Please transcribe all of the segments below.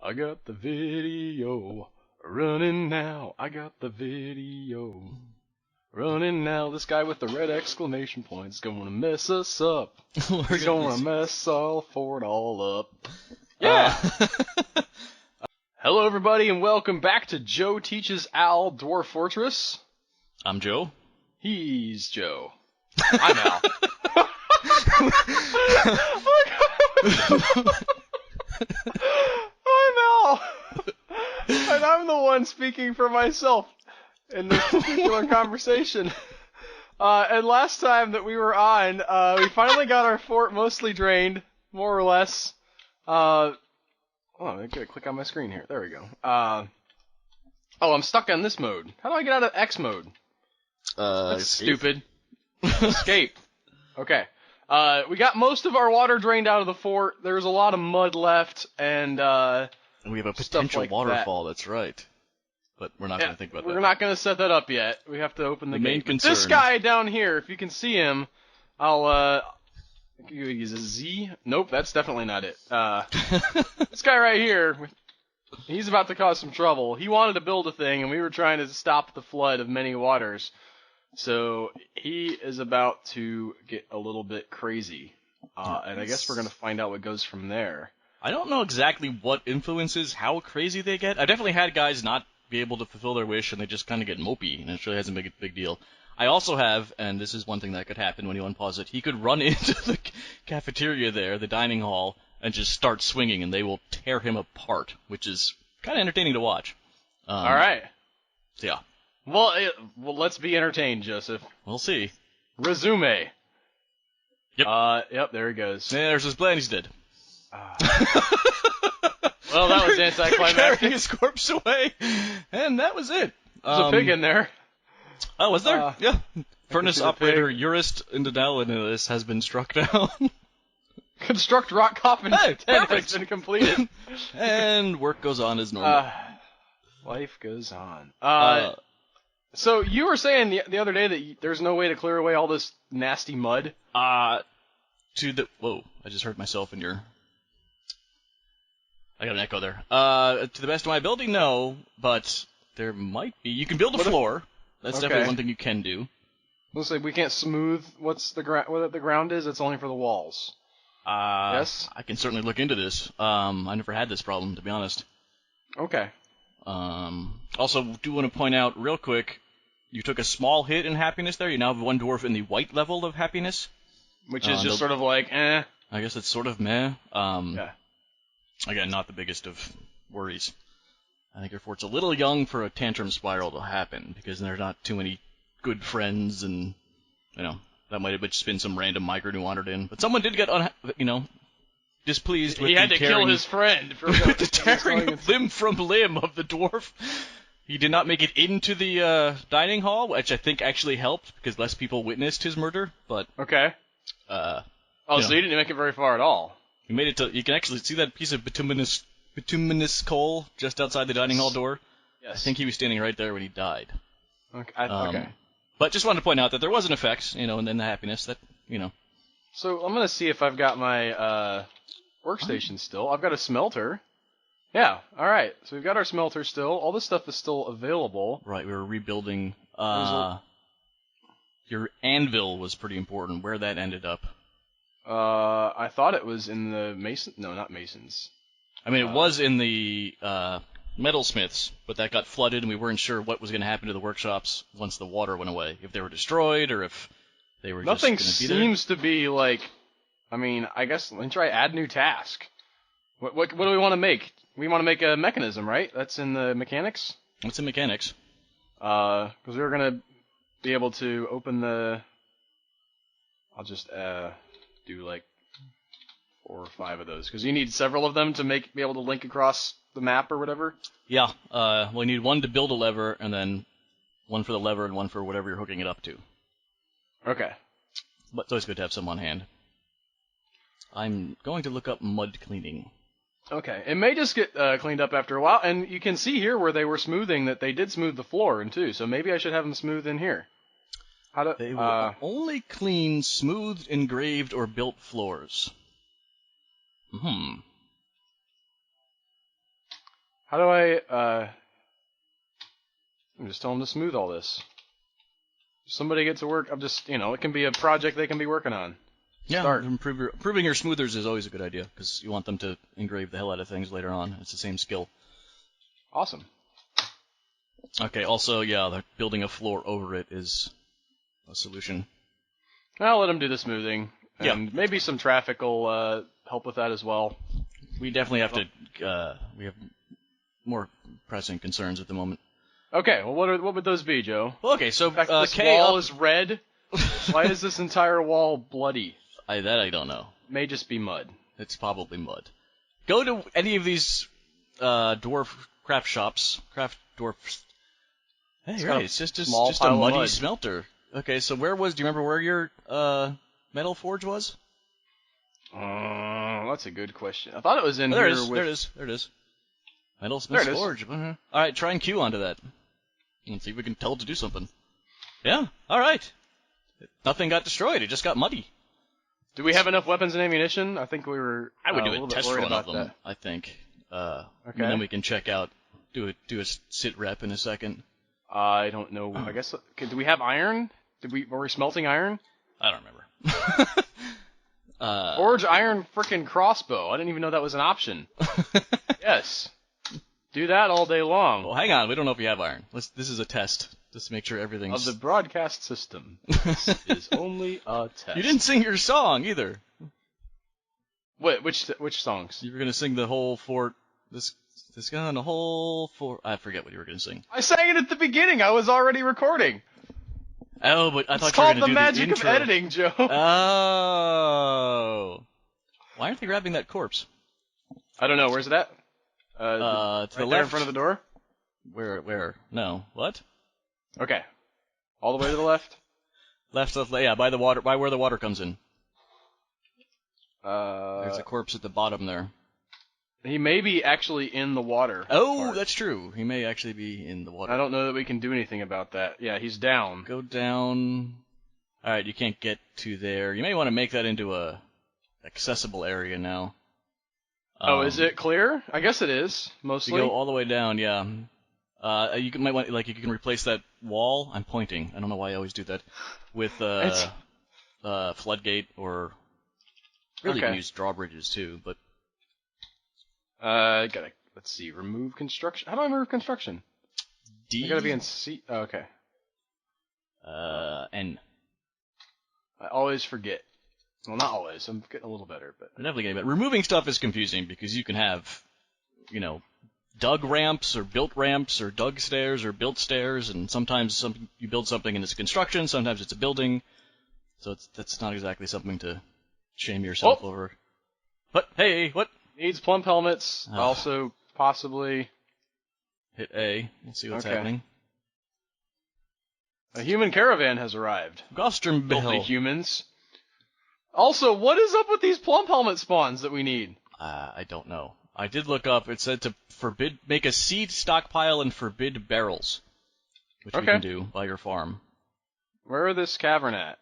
I got the video running now. I got the video running now. This guy with the red exclamation point is going to mess us up. He's going to mess all for it all up. Yeah. Hello, everybody, and welcome back to Joe Teaches Al Dwarf Fortress. I'm Joe. He's Joe. I'm Al. I'm Al. And I'm the one speaking for myself in this particular conversation. And last time that we were on, we finally got our fort mostly drained, more or less. Oh, I gotta click on my screen here. There we go. Oh, I'm stuck on this mode. How do I get out of X mode? That's stupid. Escape. Okay. We got most of our water drained out of the fort. There's a lot of mud left, and we have a potential waterfall. That's right. But we're not going to think about that. We're not going to set that up yet. We have to open the gate. Main concern. This guy down here, if you can see him, I'll use a Z. Nope, that's definitely not it. This guy right here, he's about to cause some trouble. He wanted to build a thing, and we were trying to stop the flood of many waters. So he is about to get a little bit crazy. And I guess we're going to find out what goes from there. I don't know exactly what influences how crazy they get. I definitely had guys not be able to fulfill their wish, and they just kind of get mopey, and it really hasn't been a big deal. I also have, and this is one thing that could happen when you unpause it, he could run into the cafeteria there, the dining hall, and just start swinging, and they will tear him apart, which is kind of entertaining to watch. All right. So yeah. Well, let's be entertained, Joseph. We'll see. Resume. Yep. Yep, there he goes. Yeah, there's his plan, he's dead. Well, that was anticlimactic. Carrying his corpse away, and that was it. There's a pig in there. Oh, was there? Yeah. Furnace operator Urist Indadel in this has been struck down. Construct rock coffin 10 perfect. has been completed. And work goes on as normal. Life goes on. So you were saying the other day that there's no way to clear away all this nasty mud? Whoa, I just heard myself in your... I got an echo there. To the best of my ability, no, but there might be. You can build a floor. That's definitely one thing you can do. Let's say we can't smooth what the ground is. It's only for the walls. Yes? I can certainly look into this. I never had this problem, to be honest. Okay. Also, do want to point out real quick, you took a small hit in happiness there. You now have one dwarf in the white level of happiness. Which is just sort of like, eh. I guess it's sort of meh. Yeah. Again, not the biggest of worries. I think your fort's a little young for a tantrum spiral to happen, because there's not too many good friends, and, that might have just been some random migrant who wandered in. But someone did get, displeased with he had to kill his friend for with the tearing of limb from limb of the dwarf. He did not make it into the dining hall, which I think actually helped, because less people witnessed his murder, but... Okay. So he didn't make it very far at all. He made it to... You can actually see that piece of bituminous coal just outside the dining hall door. Yes. I think he was standing right there when he died. Okay. Okay. But just wanted to point out that there was an effect, and then the happiness that, So I'm going to see if I've got my workstation still. I've got a smelter. Yeah, alright. So we've got our smelter still. All this stuff is still available. Right, we were rebuilding... Your anvil was pretty important, where that ended up. I thought it was in the mason... No, not masons. I mean, it was in the metalsmiths, but that got flooded, and we weren't sure what was going to happen to the workshops once the water went away. If they were destroyed, or if they were Nothing just going to be there. seems to be like... I mean, I guess, let me try add new task. What do we want to make? We want to make a mechanism, right? That's in the mechanics? What's in mechanics? Because we were going to be able to open the... I'll just do like 4 or 5 of those, because you need several of them to be able to link across the map or whatever. Yeah, we need one to build a lever, and then one for the lever and one for whatever you're hooking it up to. Okay. But it's always good to have some on hand. I'm going to look up mud cleaning. Okay, it may just get cleaned up after a while, and you can see here where they were smoothing that they did smooth the floor in too, so maybe I should have them smooth in here. They will only clean smoothed, engraved, or built floors. How do I, I'm just telling them to smooth all this. Somebody get to work. I'm just, it can be a project they can be working on. Yeah, Start. improving your smoothers is always a good idea, because you want them to engrave the hell out of things later on. It's the same skill. Awesome. Okay, also, yeah, building a floor over it is a solution. I'll let them do the smoothing. Yeah. And maybe some traffic will help with that as well. We definitely have to, we have more pressing concerns at the moment. Okay, well, what would those be, Joe? Well, okay, so, In fact, this K wall up... is red. Why is this entire wall bloody? I don't know. May just be mud. It's probably mud. Go to any of these dwarf craft shops. Craft dwarfs. Hey, right, it's just a muddy smelter. Okay, so do you remember where your metal forge was? That's a good question. I thought it was in there here There it is. Metal Smith's Forge. Alright, try and Q onto that. And see if we can tell it to do something. Yeah, alright. Nothing got destroyed, it just got muddy. Do we have enough weapons and ammunition? I think we were. I would do a a test run of them, that. I think. Okay. And then we can check out, do a sit rep in a second. I don't know. I guess. Do we have iron? Were we smelting iron? I don't remember. Forge iron frickin' crossbow. I didn't even know that was an option. Yes. Do that all day long. Well, hang on. We don't know if you have iron. This is a test. Just to make sure everything's... Of the broadcast system. This is only a test. You didn't sing your song, either. Wait, which songs? You were going to sing the whole fort... This guy on the whole fort... I forget what you were going to sing. I sang it at the beginning. I was already recording. Oh, but I thought you were going to do the intro. It's called the magic of editing, Joe. Oh. Why aren't they grabbing that corpse? I don't know. Where's it at? To right the left. there in front of the door? Where? No. What? Okay. All the way to the left? Left, yeah, by the water, by where the water comes in. There's There's a corpse at the bottom there. He may be actually in the water. Oh, part. That's true. He may actually be in the water. I don't know that we can do anything about that. Yeah, he's down. Go down. Alright, you can't get to there. You may want to make that into a accessible area now. Oh, is it clear? I guess it is, mostly. You go all the way down, yeah. Might want, you can replace that wall. I'm pointing. I don't know why I always do that. With, floodgate or... Really, you can use drawbridges, too, but... let's see, remove construction. How do I remove construction? D? I gotta be in C. Oh, okay. N. I always forget. Well, not always. I'm getting a little better, but... I'm definitely getting better. Removing stuff is confusing, because you can have, dug ramps, or built ramps, or dug stairs, or built stairs, and sometimes you build something and it's a construction, sometimes it's a building, so that's not exactly something to shame yourself over. What? Hey, what? Needs plump helmets, also possibly... Hit A, we'll see what's happening. A human caravan has arrived. Gostrom Filthy humans. Also, what is up with these plump helmet spawns that we need? I don't know. I did look up. It said to make a seed stockpile and forbid barrels, which we can do by your farm. Where are this cavern at?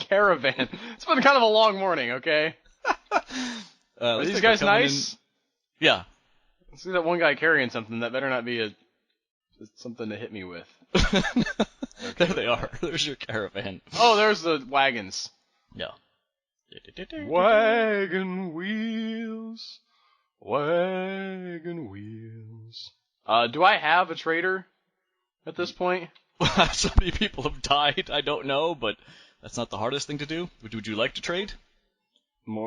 Caravan. It's been kind of a long morning, okay? Are these guys nice? Yeah. I see that one guy carrying something. That better not be something to hit me with. There they are. There's your caravan. Oh, there's the wagons. Yeah. Wagon wheels. Wagon wheels. Do I have a trader at this point? So many people have died, I don't know, but that's not the hardest thing to do. Would you like to trade?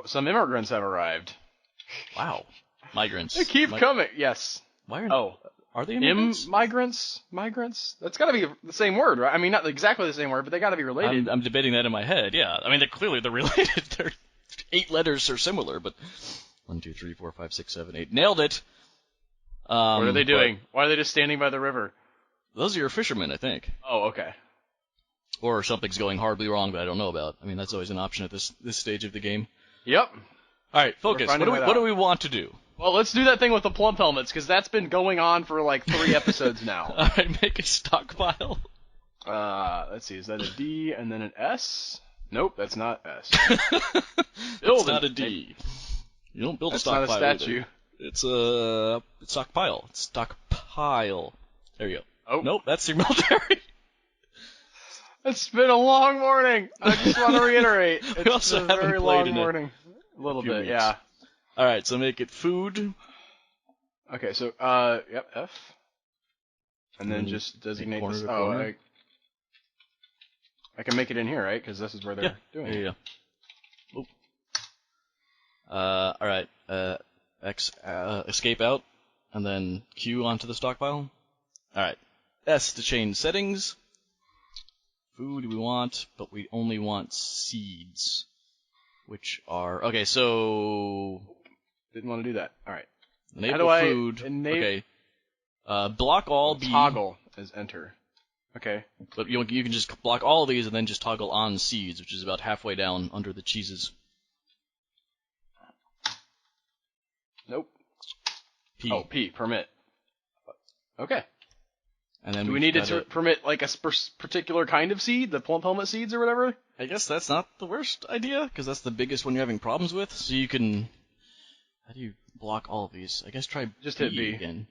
Some immigrants have arrived. Wow. Migrants. They keep coming. Yes. Why are they immigrants? Migrants? That's gotta be the same word, right? I mean, not exactly the same word, but they gotta be related. I'm debating that in my head, yeah. I mean, they're related. They're 8 letters are similar, but 1, 2, 3, 4, 5, 6, 7, 8. Nailed it! What are they doing? Why are they just standing by the river? Those are your fishermen, I think. Oh, okay. Or something's going horribly wrong that I don't know about. I mean, that's always an option at this stage of the game. Yep. Alright, focus. What do we want to do? Well, let's do that thing with the plump helmets, because that's been going on for like 3 episodes now. Alright, make a stockpile. Let's see, is that a D and then an S? Nope, that's not S. It's not a D. You don't build a stockpile. That's not a statue. It's stockpile. Stockpile. There you go. Oh. Nope, that's your military. It's been a long morning. I just want to reiterate. We It's also been a haven't very played long in morning. A little few bit, weeks. yeah. Alright, so make it food. Okay, so, yep, F. And then just designate corner this. to Oh, corner. I can make it in here, right? Because this is where they're doing it. Yeah. Oop. Alright, X, escape out, and then Q onto the stockpile. Alright, S to change settings. Food we want, but we only want seeds. Which are... Okay, so... Didn't want to do that. Alright. Enable food. Okay. Block all B. Toggle is enter. Okay. But you can just block all of these and then just toggle on seeds, which is about halfway down under the cheeses. Nope. P. Oh, P, permit. Okay. And then Do we need to permit like a particular kind of seed, the plump helmet seeds or whatever? I guess that's not the worst idea, because that's the biggest one you're having problems with. So you can... How do you block all of these? I guess try just hit B again.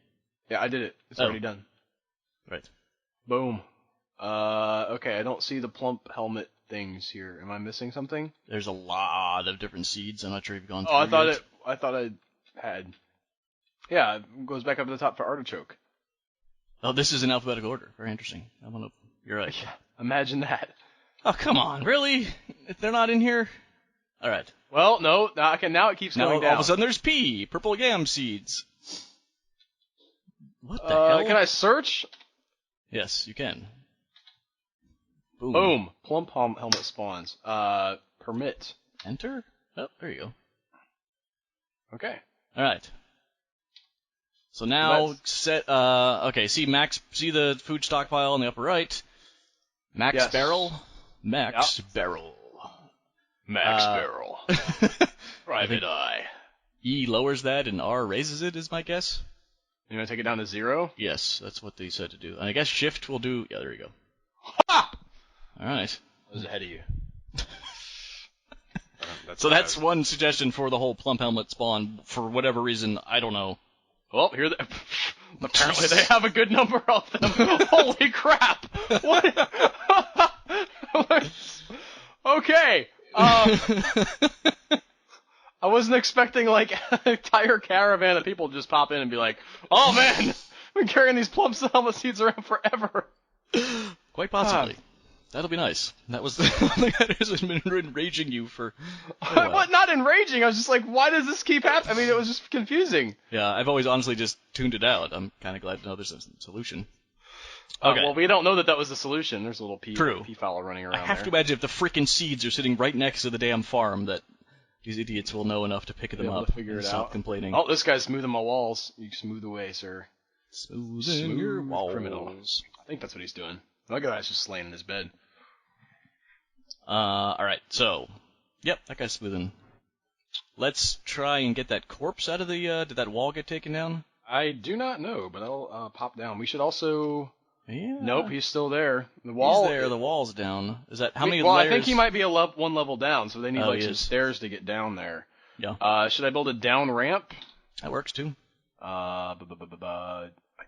Yeah, I did it. It's already done. Right. Boom. Okay, I don't see the plump helmet things here. Am I missing something? There's a lot of different seeds. I'm not sure if you've gone through Oh, yet. I thought I had. Yeah, it goes back up to the top for artichoke. Oh, this is in alphabetical order. Very interesting. You're right. Yeah, imagine that. Oh, come on. Really? If they're not in here? Alright. Well, no. Now it keeps going down. All of a sudden there's P. Purple yam seeds. What the hell? Can I search? Yes, you can. Boom. Boom. Plump helmet spawns. Permit. Enter? Oh, there you go. Okay. Alright. So now set, okay, see the food stockpile in the upper right. Max barrel. Max barrel. Max barrel. Private eye. E lowers that and R raises it, is my guess. You want to take it down to 0? Yes, that's what they said to do. And I guess shift will do... Yeah, there you go. Ha! Alright. I was ahead of you. So that's one suggestion for the whole plump helmet spawn. For whatever reason, I don't know. Well, apparently they have a good number of them. Holy crap! What? Okay. I wasn't expecting like an entire caravan of people to just pop in and be like, "Oh man, I've been carrying these plump helmet seeds around forever." Quite possibly. That'll be nice. That was the thing that has been enraging you for... What? Not enraging. I was just like, why does this keep happening? I mean, it was just confusing. Yeah, I've always honestly just tuned it out. I'm kind of glad to know there's a solution. Okay. Well, we don't know that was the solution. There's a little P file running around I have to imagine if the frickin' seeds are sitting right next to the damn farm that these idiots will know enough to pick them up and stop complaining. Oh, this guy's smoothing my walls. You smooth away, sir. Smoothing your walls. Criminal. I think that's what he's doing. That guy's just laying in his bed. Alright, so... Yep, that guy's smoothing. Let's try and get that corpse out of the, did that wall get taken down? I do not know, but I'll pop down. We should also... Yeah. Nope, he's still there. The wall... He's there, the wall's down. Is that, how many well, layers? I think he might be one level down, so they need some stairs to get down there. Yeah. Should I build a down ramp? That works too. I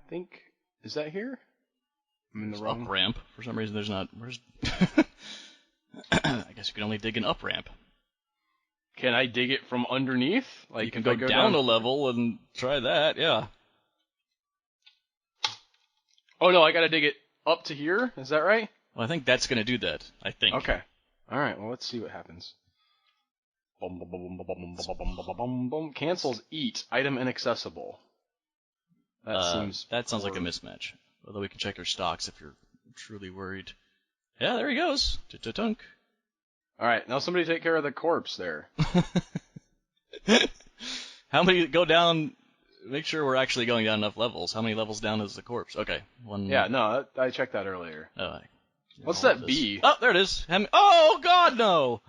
think... Is that here? I'm in the wrong... Up ramp. For some reason there's not... Where's... I guess you can only dig an up ramp. Can I dig it from underneath? Like you can go down a level and try that, yeah. Oh no, I gotta dig it up to here? Is that right? Well, I think that's gonna do that. I think. Okay. Alright, well, let's see what happens. Cancels eat. Item inaccessible. That sounds like a mismatch. Although we can check your stocks if you're truly worried. Yeah, there he goes. Tunk. Alright, now somebody take care of the corpse there. How many go down? Make sure we're actually going down enough levels. How many levels down is the corpse? Okay, one. Yeah, no, I checked that earlier. Oh, what's that B? Oh, there it is. Oh God, no!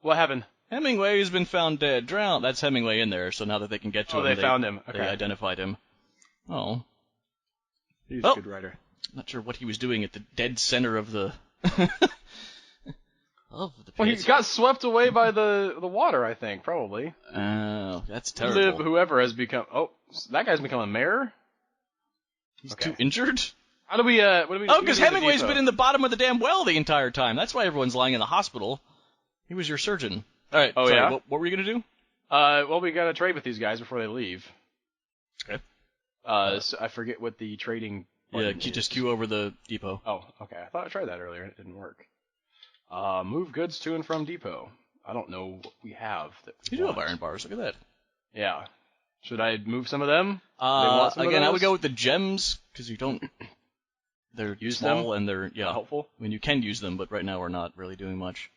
What happened? Hemingway has been found dead, drowned. That's Hemingway in there. So now that they can get to him, they found him. Okay. They identified him. Oh, he's a good writer. Not sure what he was doing at the dead center of the. Of the pit. Well, he got swept away by the water, I think, probably. Oh, that's terrible. Whoever has become... Oh, that guy's become a mayor? He's too injured? How do we... what do we... Oh, because Hemingway's been in the bottom of the damn well the entire time. That's why everyone's lying in the hospital. He was your surgeon. All right. Oh, sorry, yeah? What were you going to do? Well, we gotta trade with these guys before they leave. Okay. So I forget what the trading... Yeah, just queue over the depot. Oh, okay. I thought I tried that earlier and it didn't work. Move goods to and from depot. I don't know what we have. You do have iron bars. Look at that. Yeah. Should I move some of them? Again, I would go with the gems, because you don't... They're use small them? and they're... Yeah. Helpful? I mean, you can use them, but right now we're not really doing much.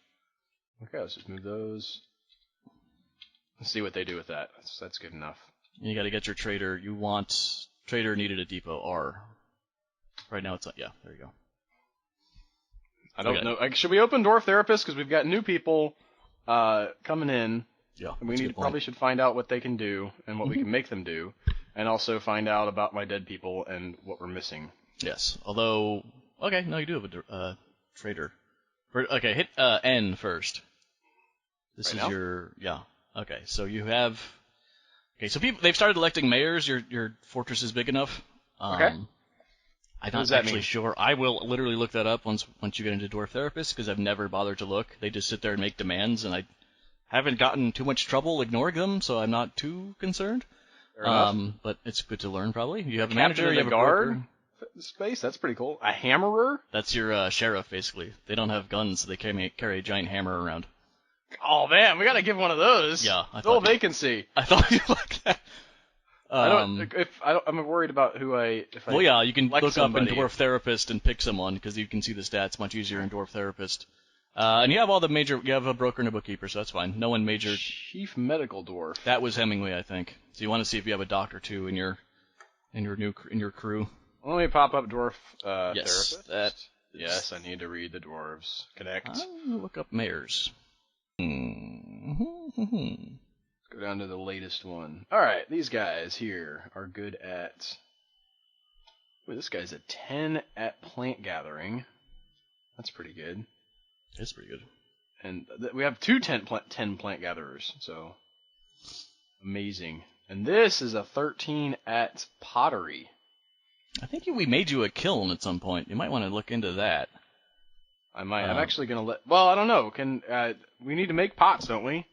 Okay, let's just move those. Let's see what they do with that. That's good enough. You gotta get your trader. You want... Trader needed a depot R. Right now it's... Yeah, there you go. I don't know. Should we open Dwarf Therapist? Because we've got new people coming in. Yeah, and we probably should find out what they can do and what we can make them do. And also find out about my dead people and what we're missing. Yes. Although... Okay, no, you do have a trader. Okay, hit N first. This is your... Yeah. Okay, so you have... Okay, so they've started electing mayors. Your fortress is big enough. Okay. I'm not actually sure. I will literally look that up once you get into Dwarf Therapist, because I've never bothered to look. They just sit there and make demands, and I haven't gotten too much trouble ignoring them, so I'm not too concerned. Fair enough. But it's good to learn, probably. You have a manager, manager, you have a guard broker. space. That's pretty cool. A hammerer. That's your sheriff, basically. They don't have guns, so they carry a giant hammer around. Oh man, we gotta give one of those. Yeah, fill a vacancy. I thought you'd like that. I'm worried about who I. Well, yeah, you can look somebody up in Dwarf Therapist and pick someone, because you can see the stats much easier in Dwarf Therapist. And you have all the major. You have a broker and a bookkeeper, so that's fine. No one major. Chief medical dwarf. That was Hemingway, I think. So you want to see if you have a doctor too in your crew. Let me pop up Dwarf Yes, Therapist. Yes, I need to read the dwarves. Connect. I'll look up mayors. Let's go down to the latest one. Alright, these guys here are good at... Ooh, this guy's a 10 at plant gathering. That's pretty good. It's pretty good. And we have two 10 plant gatherers, so... Amazing. And this is a 13 at pottery. I think we made you a kiln at some point. You might want to look into that. I might. I'm actually going to let... Well, I don't know. We need to make pots, don't we?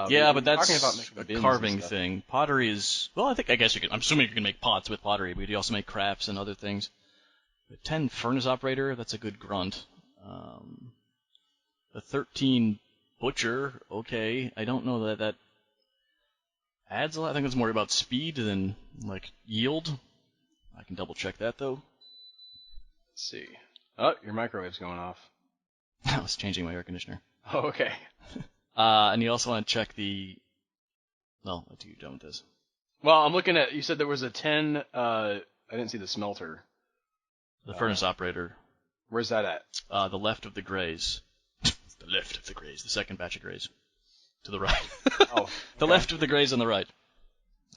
Yeah, but that's about a carving thing. Pottery is... Well, I guess you can... I'm assuming you can make pots with pottery, but you also make crafts and other things. The 10 furnace operator, that's a good grunt. The 13 butcher, okay. I don't know that adds a lot. I think it's more about speed than, yield. I can double check that, though. Let's see. Oh, your microwave's going off. I was changing my air conditioner. Oh, okay. And you also want to check the... Well, what do you done with this? Well, I'm looking at... You said there was a 10... I didn't see the smelter. The furnace operator. Where's that at? The left of the grays. The left of the grays. The second batch of grays. To the right. Oh. The left of the grays on the right.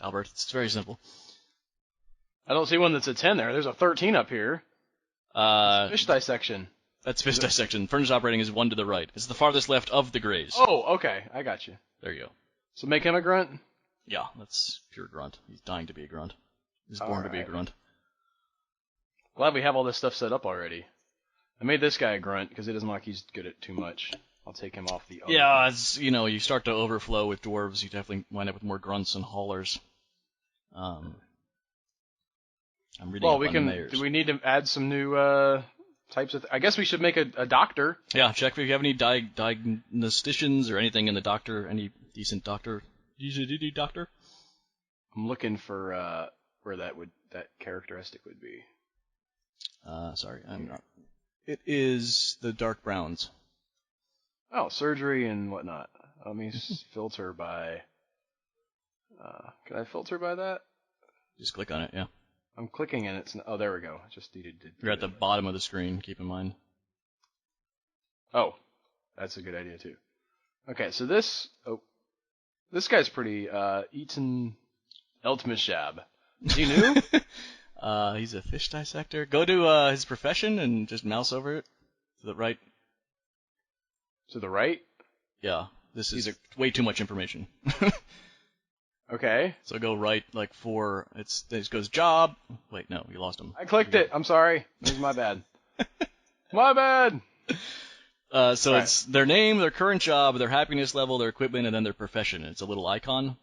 Albert, it's very simple. I don't see one that's a 10 there. There's a 13 up here. Fish dissection. That's fish dissection. Furnace operating is one to the right. It's the farthest left of the grays. Oh, okay. I got you. There you go. So make him a grunt? Yeah, that's pure grunt. He's dying to be a grunt. He's born to be a grunt. Glad we have all this stuff set up already. I made this guy a grunt because it doesn't look like he's good at too much. I'll take him off the other. Yeah, it's, you start to overflow with dwarves, you definitely wind up with more grunts and haulers. I'm reading up on the mayors. Do we need to add some new types of... I guess we should make a doctor. Yeah, check if you have any diagnosticians or anything in the doctor, any decent doctor. Doctor? I'm looking for where that characteristic would be. Sorry, I'm not. It is the dark browns. Oh, surgery and whatnot. Let me filter by... can I filter by that? Just click on it, yeah. I'm clicking and it's... Oh, there we go. Just needed to... You're at the bottom of the screen, keep in mind. Oh, that's a good idea, too. Okay, so this... Oh, this guy's pretty... Eaton Eltmishab. Is he new? He's a fish dissector. Go to his profession and just mouse over it to the right. To the right? Yeah, this is way too much information. Okay. So go right, like this goes job. Wait, no, you lost him. I clicked it. I'm sorry. This is my bad. My bad. So it's their name, their current job, their happiness level, their equipment, and then their profession. It's a little icon.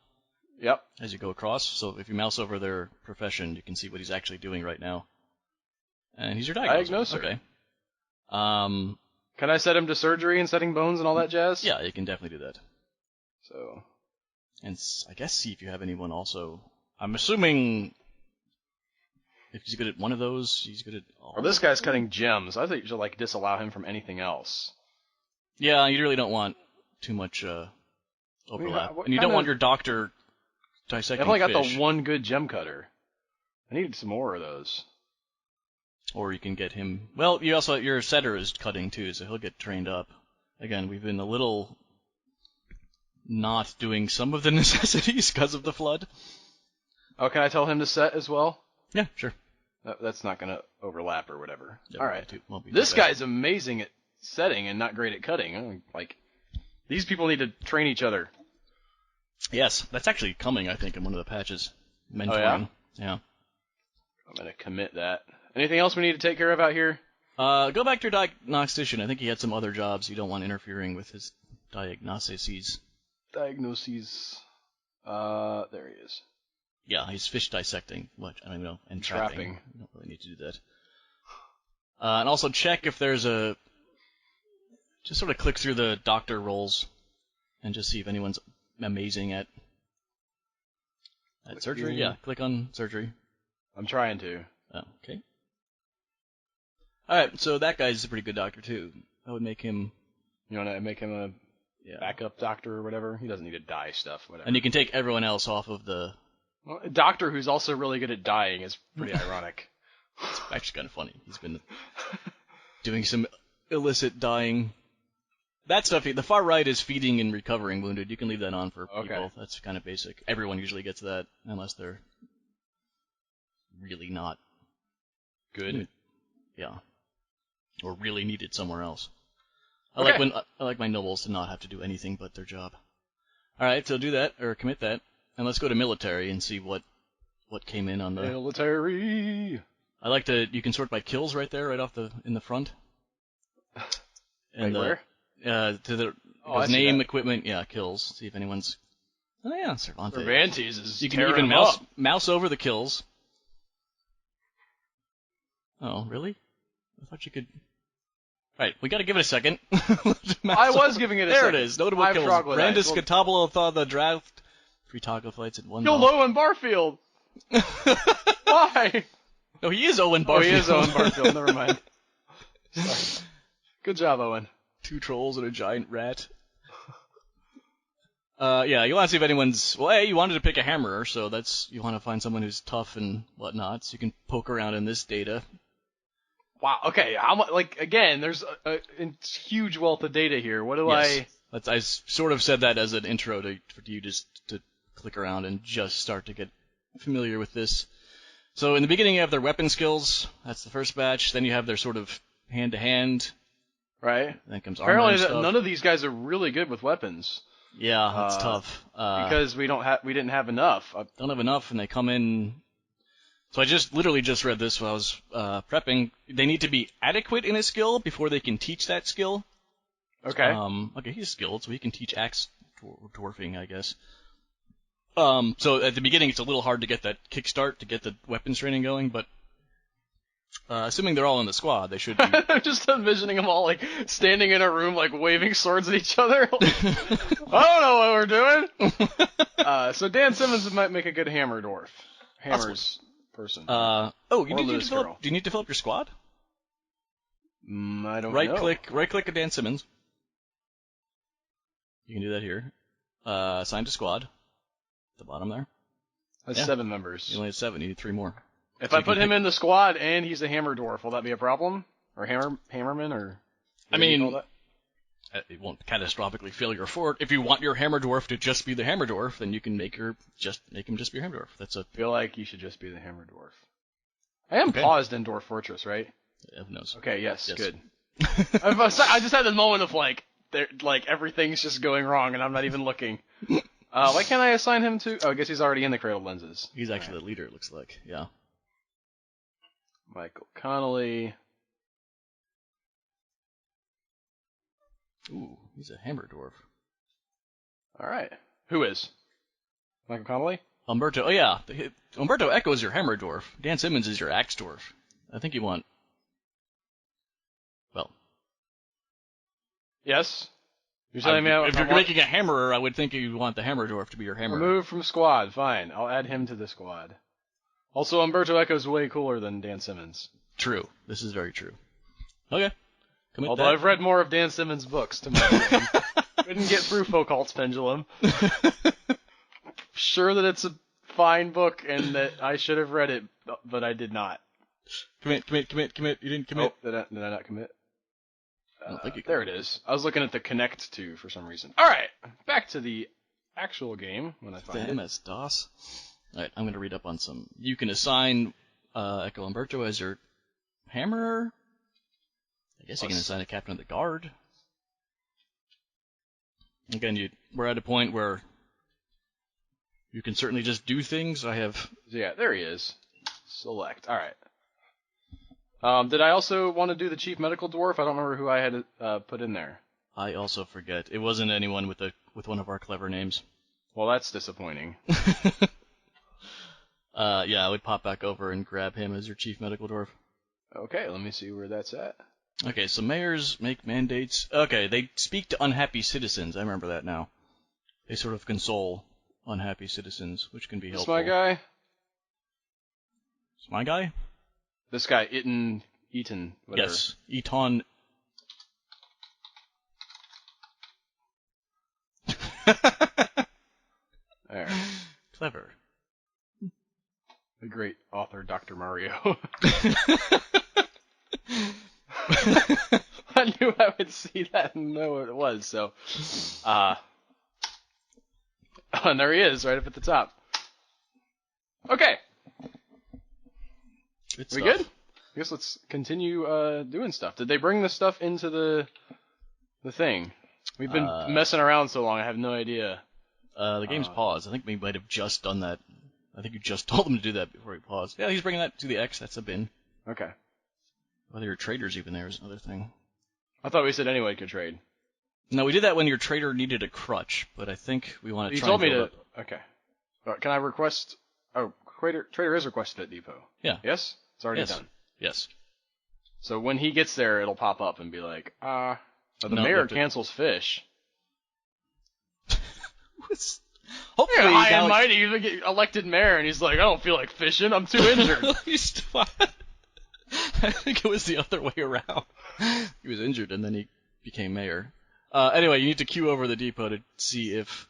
Yep. As you go across. So if you mouse over their profession, you can see what he's actually doing right now. And he's your diagnoser. Okay. Can I set him to surgery and setting bones and all that jazz? Yeah, you can definitely do that. So. And I guess see if you have anyone also. I'm assuming if he's good at one of those, he's good at all. Or this guy's cutting gems. I think you should like disallow him from anything else. Yeah, you really don't want too much overlap. And you don't want your doctor dissecting I've only got fish. the one good gem cutter. I needed some more of those. Or you can get him. Well, your setter is cutting too, so he'll get trained up. Again, we've been a little not doing some of the necessities because of the flood. Oh, can I tell him to set as well? Yeah, sure. That's not going to overlap or whatever. Yeah, all right. Won't be This guy's amazing at setting and not great at cutting. Like, these people need to train each other. Yes, that's actually coming, I think, in one of the patches. Mentoring. Oh, yeah? I'm going to commit that. Anything else we need to take care of out here? Go back to your diagnostician. I think he had some other jobs you don't want interfering with his diagnoses. Diagnoses. There he is. Yeah, he's fish dissecting. And trapping. You don't really need to do that. And also check if there's just sort of click through the doctor roles and just see if anyone's amazing at surgery. Yeah, click on surgery. I'm trying to. Oh, okay. Alright, so that guy's a pretty good doctor too. I would make him... You want to make him a backup doctor or whatever? He doesn't need to dye stuff, whatever. And you can take everyone else off of the... Well, a doctor who's also really good at dyeing is pretty ironic. It's actually kind of funny. He's been doing some illicit dyeing. That stuff, the far right is feeding and recovering wounded. You can leave that on for people. That's kind of basic. Everyone usually gets that, unless they're really not good. Yeah. Or really needed somewhere else. I like my nobles to not have to do anything but their job. Alright, so do that, or commit that, and let's go to military and see what came in on the... Military! You can sort by kills right there, in the front. And where? To his name, equipment, kills. See if anyone's... Oh yeah, Cervantes. Cervantes is You can even mouse over the kills. Oh, really? I thought you could... Right, we gotta give it a second. I was giving it a second. There it is. Notable kills. Brandis Catablo thaw the draft. 3 troglodytes at 1 Killed Owen Barfield! Why? No, he is Owen Barfield. Oh, he is Owen Barfield. Never mind. Sorry. Good job, Owen. 2 trolls and a giant rat. You want to see if anyone's... Well, hey, you wanted to pick a hammerer, so you want to find someone who's tough and whatnot, so you can poke around in this data. Wow, okay, again, there's a huge wealth of data here. What do I... I sort of said that as an intro for you just to click around and just start to get familiar with this. So in the beginning you have their weapon skills, that's the first batch, then you have their sort of hand-to-hand. Right. Then comes armor and stuff. None of these guys are really good with weapons. Yeah, that's tough. Because we didn't have enough. Don't have enough, and they come in... So I literally just read this while I was prepping. They need to be adequate in a skill before they can teach that skill. Okay. Okay, he's skilled, so he can teach axe dwarfing, I guess. So at the beginning, it's a little hard to get that kickstart to get the weapons training going, but assuming they're all in the squad, they should be. I'm just envisioning them all standing in a room, waving swords at each other. I don't know what we're doing. So Dan Simmons might make a good hammer dwarf. Hammers person. Do you need to develop your squad? I don't know. Right click at Dan Simmons. You can do that here. Assign to squad. At the bottom there. That's 7 members. You only have 7. You need 3 more. If I put him in the squad and he's a hammer dwarf, will that be a problem? Or hammerman? Or it won't catastrophically fail your fort. If you want your hammer dwarf to just be the hammer dwarf, then you can make him just be your hammer dwarf. I feel like you should just be the hammer dwarf. I am paused in Dwarf Fortress, right? Yeah, who knows? Okay, yes. Good. I just had this moment of like everything's just going wrong, and I'm not even looking. Why can't I assign him to? Oh, I guess he's already in the cradle lenses. He's actually the leader, it looks like. Yeah. Michael Connolly. Ooh, he's a hammer dwarf. All right. Who is? Michael Connolly? Umberto. Oh yeah, Umberto Eco is your hammer dwarf. Dan Simmons is your axe dwarf. I think you want. Well. Yes. You're telling me if you're making a hammerer, I would think you want the hammer dwarf to be your hammerer. Remove from squad. Fine. I'll add him to the squad. Also, Umberto Eco's way cooler than Dan Simmons. True. This is very true. Okay. Although I've read more of Dan Simmons' books to my brain. Couldn't get through Foucault's Pendulum. Sure that it's a fine book and that I should have read it, but I did not. Commit. You didn't commit. Oh, did I not commit? I don't think you there it is. I was looking at the Connect to for some reason. Alright, back to the actual game when I find it. The MS-DOS. Alright, I'm going to read up on some. You can assign Echo Umberto as your hammerer. I guess you can assign a captain of the guard. Again, we're at a point where you can certainly just do things. Yeah, there he is. Select. Alright. Did I also want to do the chief medical dwarf? I don't remember who I had put in there. I also forget. It wasn't anyone with one of our clever names. Well, that's disappointing. Yeah, I would pop back over and grab him as your chief medical dwarf. Okay, let me see where that's at. Okay, so mayors make mandates. Okay, they speak to unhappy citizens. I remember that now. They sort of console unhappy citizens, which can be helpful. This my guy? It's my guy? This guy, Eaton, whatever. Yes, Eton. There. Clever. The great author, Dr. Mario. I knew I would see that and know what it was, so. And there he is, right up at the top. Okay. We good? I guess let's continue doing stuff. Did they bring the stuff into the thing? We've been messing around so long, I have no idea. The game's paused. I think we might have just done that. I think you just told him to do that before he paused. Yeah, he's bringing that to the X. That's a bin. Okay. Whether your trader's even there is another thing. I thought we said anyone could trade. No, we did that when your trader needed a crutch, but I think we want to try and build up. Okay. Can I request... Oh, trader is requested at depot. Yeah. Yes? It's already done. Yes. So when he gets there, it'll pop up and be like, the mayor cancels fish. Hopefully, I am mighty even get elected mayor, and he's like, I don't feel like fishing, I'm too injured. I think it was the other way around. He was injured, and then he became mayor. Anyway, you need to queue over the depot to see if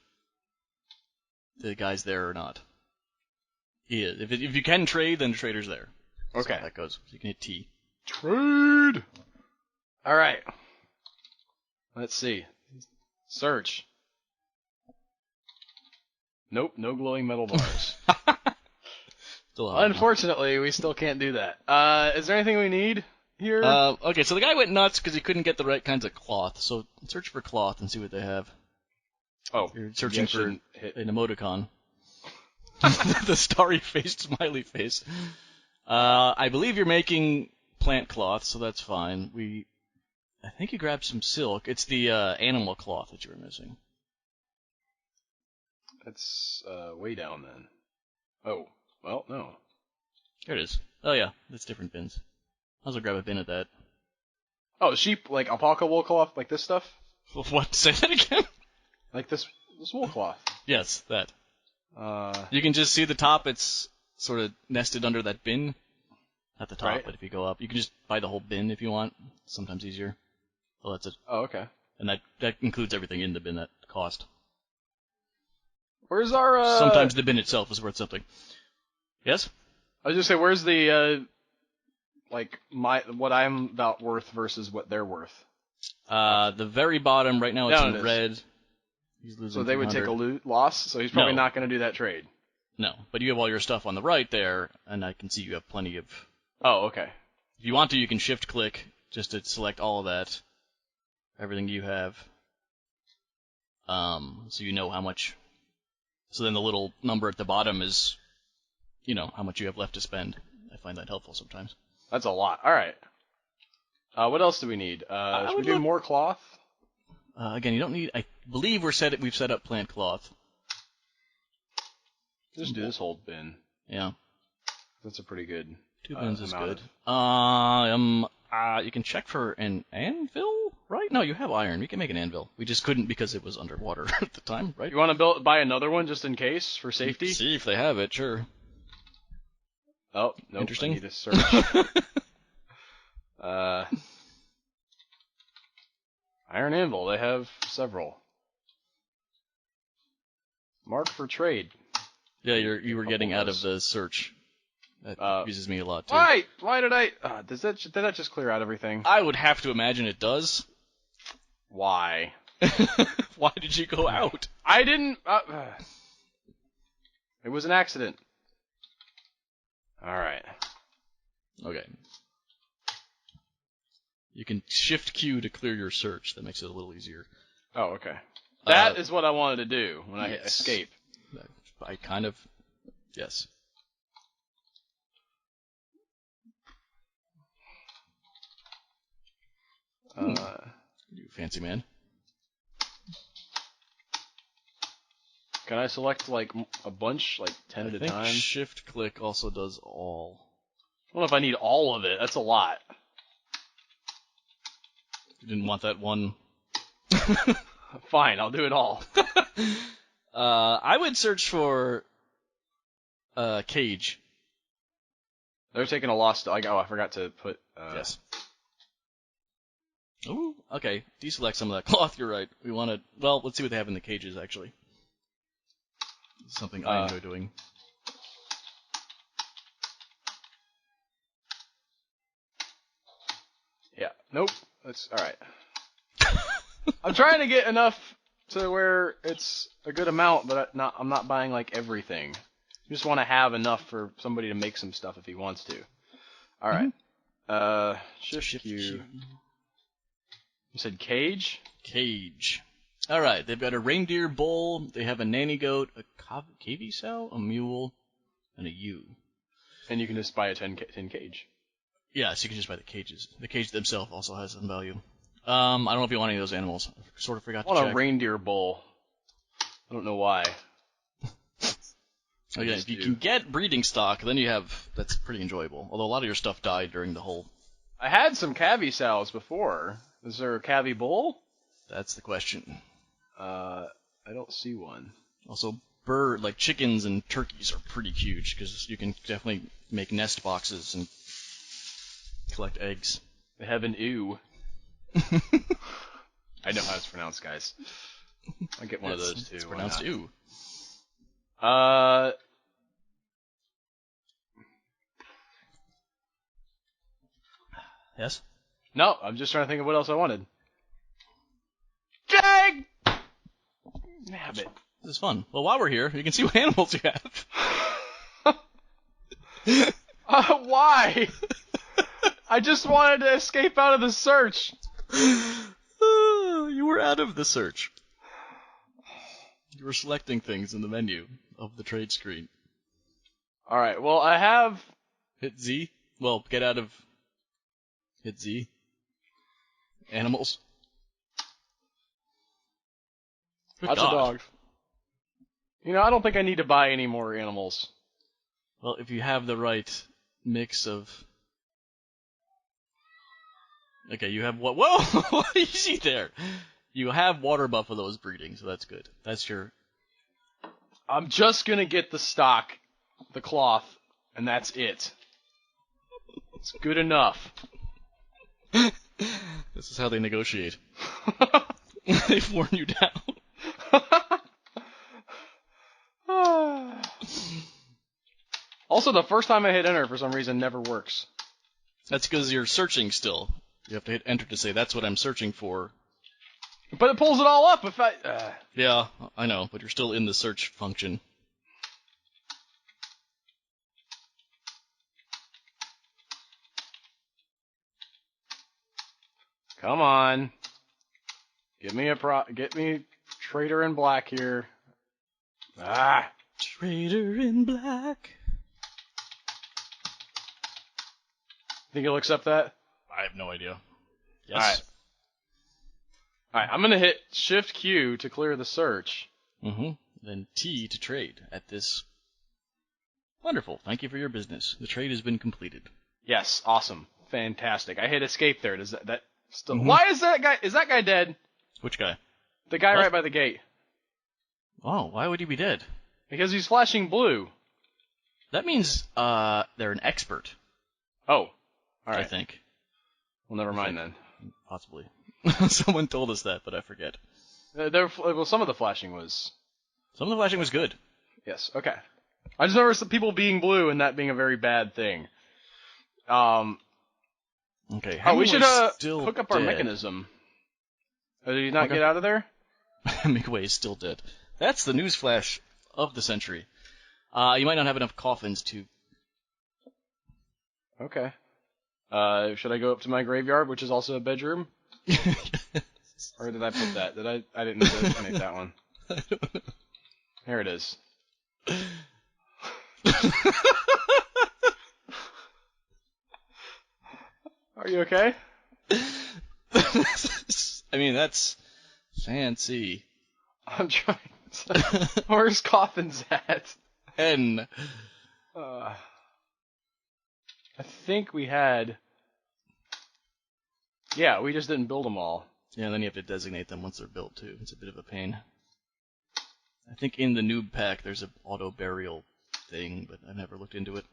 the guy's there or not. He is. If you can trade, then the trader's there. That's okay. How that goes. So you can hit T. Trade! Alright. Let's see. Search. Nope, no glowing metal bars. Unfortunately, we still can't do that. Is there anything we need here? Okay, so the guy went nuts because he couldn't get the right kinds of cloth. So search for cloth and see what they have. Oh, you're searching for an emoticon. The starry-faced smiley face. I believe you're making plant cloth, so that's fine. I think you grabbed some silk. It's the animal cloth that you were missing. That's way down then. Oh, well, no. There it is. Oh yeah, that's different bins. I'll also grab a bin of that. Oh, sheep, like alpaca wool cloth, like this stuff? What? Say that again? Like this wool cloth. Yes, that. You can just see the top, it's sort of nested under that bin at the top, right. But if you go up, you can just buy the whole bin if you want. It's sometimes easier. Well, that's it. Oh, okay. And that includes everything in the bin that cost. Where's our, Sometimes the bin itself is worth something. Yes? I was just say, where's the, what I'm about worth versus what they're worth? The very bottom, right now it's in red. He's losing so they would take a loss, so he's probably not going to do that trade. No, but you have all your stuff on the right there, and I can see you have plenty of... Oh, okay. If you want to, you can shift-click just to select all of that. Everything you have. So you know how much. So then the little number at the bottom is, how much you have left to spend. I find that helpful sometimes. That's a lot. All right. What else do we need? Should we do more cloth? Again, you don't need. I believe we've set up plant cloth. Just do this whole bin. Yeah. That's a pretty good. 2 bins is good. You can check for an anvil, right? No, you have iron. We can make an anvil. We just couldn't because it was underwater at the time, right? You want to buy another one just in case for safety? See if they have it, sure. Oh, nope. Interesting. I need to search. Iron anvil. They have several. Mark for trade. Yeah, you were getting out of the search. That confuses me a lot too. Why did I? Did that just clear out everything? I would have to imagine it does. Why? Why did you go out? I didn't. It was an accident. All right. Okay. You can shift Q to clear your search. That makes it a little easier. Oh, okay. That is what I wanted to do when I hit escape. I kind of. Yes. You fancy man. Can I select like a bunch, like 10 at a time? Shift click also does all. I don't know if I need all of it. That's a lot. You didn't want that one. Fine, I'll do it all. I would search for cage. They're taking a lost. I forgot to put. Yes. Ooh, okay. Deselect some of that cloth. You're right. We want to. Well, let's see what they have in the cages actually. This is something I enjoy doing. Yeah. Nope. That's all right. I'm trying to get enough to where it's a good amount, but I'm not buying like everything. You just want to have enough for somebody to make some stuff if he wants to. All right. Shift Q. You said cage? Cage. All right. They've got a reindeer bull. They have a nanny goat, a cavy sow, a mule, and a ewe. And you can just buy a 10 cage. Yeah, so you can just buy the cages. The cage themselves also has some value. I don't know if you want any of those animals. I sort of forgot to check. I want a reindeer bull. I don't know why. Again, if you can get breeding stock, then that's pretty enjoyable. Although a lot of your stuff died during the whole. I had some cavy sows before. Is there a cavy bull? That's the question. I don't see one. Also, like chickens and turkeys are pretty huge because you can definitely make nest boxes and collect eggs. They have an ewe. I know how it's pronounced, guys. I'll get one of those too. It's pronounced ew. Yes? No, I'm just trying to think of what else I wanted. Jag! Nabbit. This is fun. Well, while we're here, you can see what animals you have. Why? I just wanted to escape out of the search. You were out of the search. You were selecting things in the menu of the trade screen. Alright, well, I have... Hit Z? Well, get out of... Hit Z. Animals. Lots of dogs. I don't think I need to buy any more animals. Well, if you have the right mix of... Okay, you have what? Whoa! Easy there! You have water buffaloes breeding, so that's good. That's your... I'm just gonna get the stock, the cloth, and that's it. It's good enough. This is how they negotiate. They've worn you down. Also, the first time I hit enter, for some reason, never works. That's because you're searching still. You have to hit enter to say, that's what I'm searching for. But it pulls it all up if I... Yeah, I know, but you're still in the search function. Come on. Get me Trader in black here. Ah! Trader in black. Think you'll accept that? I have no idea. Yes. Alright. Alright, I'm gonna hit Shift Q to clear the search. Mm-hmm. Then T to trade at this. Wonderful. Thank you for your business. The trade has been completed. Yes, awesome. Fantastic. I hit escape there. Does that still... Mhm. Why is that guy dead? Which guy? The guy What? right by the gate. Oh, why would he be dead? Because he's flashing blue. That means they're an expert. Oh. I Alright. think. Well, never mind then. Possibly. Someone told us that, but I forget. Well, some of the flashing was... Some of the flashing was good. Yes, okay. I just remember some people being blue and that being a very bad thing. Okay. We should Hemingway's still hook up our dead. mechanism. Did he not Okay. get out of there? Hemingway is still dead. That's the news flash of the century. You might not have enough coffins to... Okay. Should I go up to my graveyard, which is also a bedroom? Or did I put that? I didn't designate that one. I don't know. Here it is. Are you okay? I mean, that's fancy. I'm trying to... Where's coffins at? N. I think we had... Yeah, we just didn't build them all. Yeah, and then you have to designate them once they're built, too. It's a bit of a pain. I think in the noob pack there's an auto-burial thing, but I've never looked into it.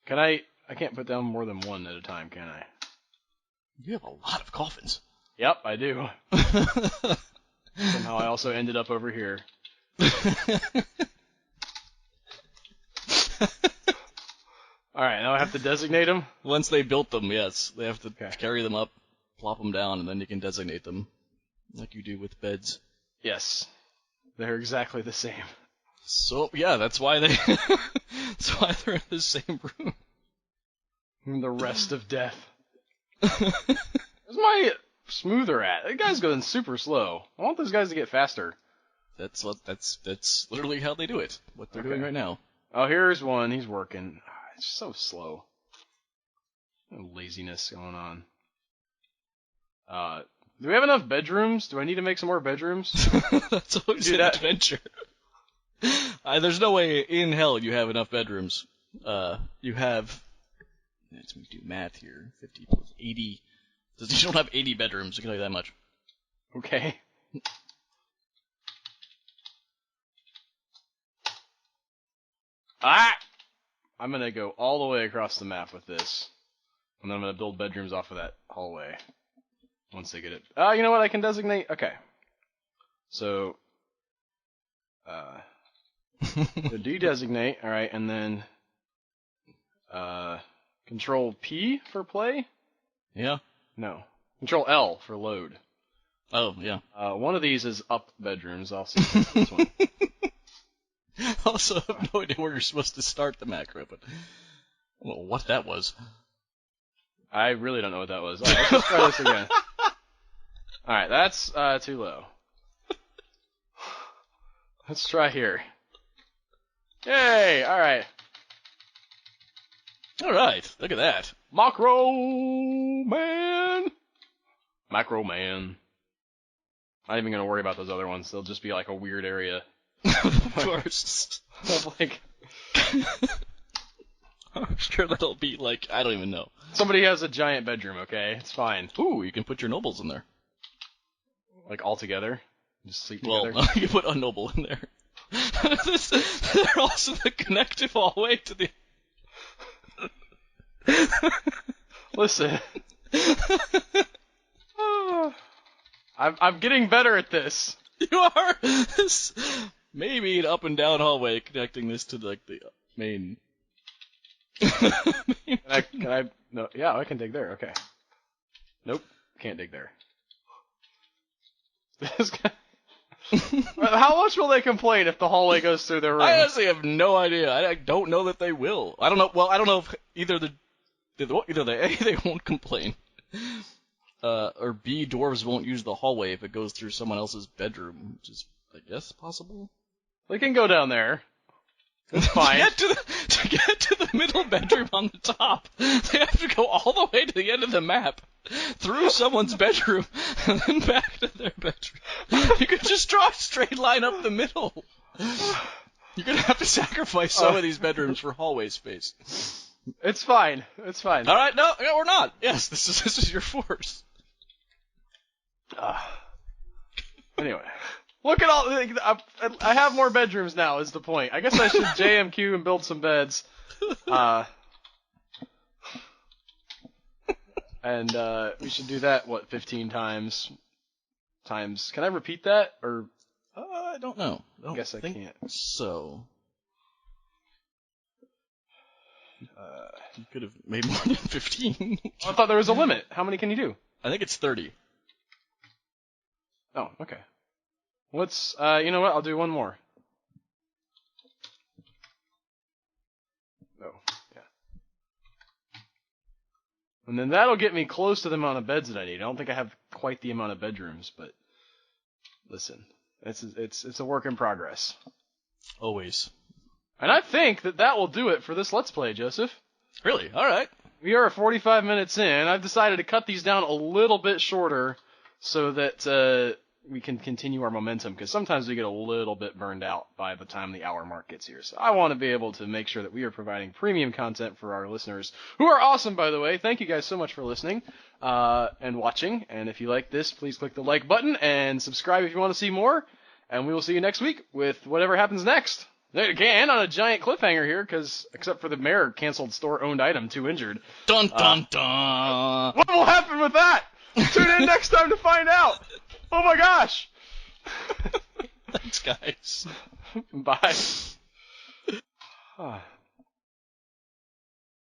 Can I can't put down more than one at a time, can I? You have a lot of coffins. Yep, I do. Somehow I also ended up over here. Alright, now I have to designate them? Once they built them, yes. They have to Okay. carry them up, plop them down, and then you can designate them. Like you do with beds. Yes. They're exactly the same. So, yeah, that's why they... that's why they're in the same room. And the rest of death. Where's my smoother at? That guy's going super slow. I want those guys to get faster. That's literally how they do it. What they're doing right now. Oh, here's one. He's working. It's so slow. Laziness going on. Do we have enough bedrooms? Do I need to make some more bedrooms? That's always Do an that. adventure. There's no way in hell you have enough bedrooms. You have... Let's do math here. 50 plus 80. You don't have 80 bedrooms, I can tell you that much. Okay. Ah! I'm gonna go all the way across the map with this. And then I'm gonna build bedrooms off of that hallway. Once they get it. You know what? I can designate. Okay. So, de-designate. Alright, and then, Control P for play? Yeah? No. Control L for load. Oh, yeah. One of these is up bedrooms. I'll see if it's this one. Also, I have no idea where you're supposed to start the macro, but I don't know what that was. I really don't know what that was. Alright, let's just try this again. Alright, that's too low. Let's try here. Yay! Alright. Alright, look at that. Macro Man! Macro Man. Not even gonna worry about those other ones. They'll just be like a weird area. Of course. Of like, I'm sure that'll be like, I don't even know. somebody has a giant bedroom, okay? It's fine. Ooh, you can put your nobles in there. Like, all together. Just sleep Well, together. you can put unnoble in there. They're also the connective hallway to the... Listen. I'm getting better at this. You are! Maybe an up and down hallway connecting this to like the main... Can I, no, yeah, I can dig there, okay. Nope, can't dig there. This guy... How much will they complain if the hallway goes through their room? I honestly have no idea. I don't know that they will. I don't know. Well, I don't know if either they won't complain. or B, dwarves won't use the hallway if it goes through someone else's bedroom, which is, I guess, possible. They can go down there. It's fine. To get to the middle bedroom on the top, they have to go all the way to the end of the map, through someone's bedroom, and then back to their bedroom. You could just draw a straight line up the middle. You're gonna have to sacrifice some of these bedrooms for hallway space. It's fine. It's fine. All right, no, we're not. Yes, this is your force. Anyway, look at all. I have more bedrooms now. Is the point? I guess I should JMQ and build some beds. And we should do that. 15 times? Can I repeat that or? I don't know. I guess I can't. So. You could have made more than 15. I thought there was a limit. How many can you do? I think it's 30. Oh, okay. Let's, you know what? I'll do one more. Oh, yeah. And then that'll get me close to the amount of beds that I need. I don't think I have quite the amount of bedrooms, but listen, it's a work in progress. Always. And I think that will do it for this Let's Play, Joseph. Really? All right. We are 45 minutes in. I've decided to cut these down a little bit shorter so that we can continue our momentum, because sometimes we get a little bit burned out by the time the hour mark gets here. So I want to be able to make sure that we are providing premium content for our listeners, who are awesome, by the way. Thank you guys so much for listening and watching. And if you like this, please click the like button and subscribe if you want to see more. And we will see you next week with whatever happens next. Again, on a giant cliffhanger here, because except for the mayor canceled store-owned item, 2 injured. Dun dun dun! What will happen with that? Tune in next time to find out. Oh my gosh! Thanks, guys. Bye.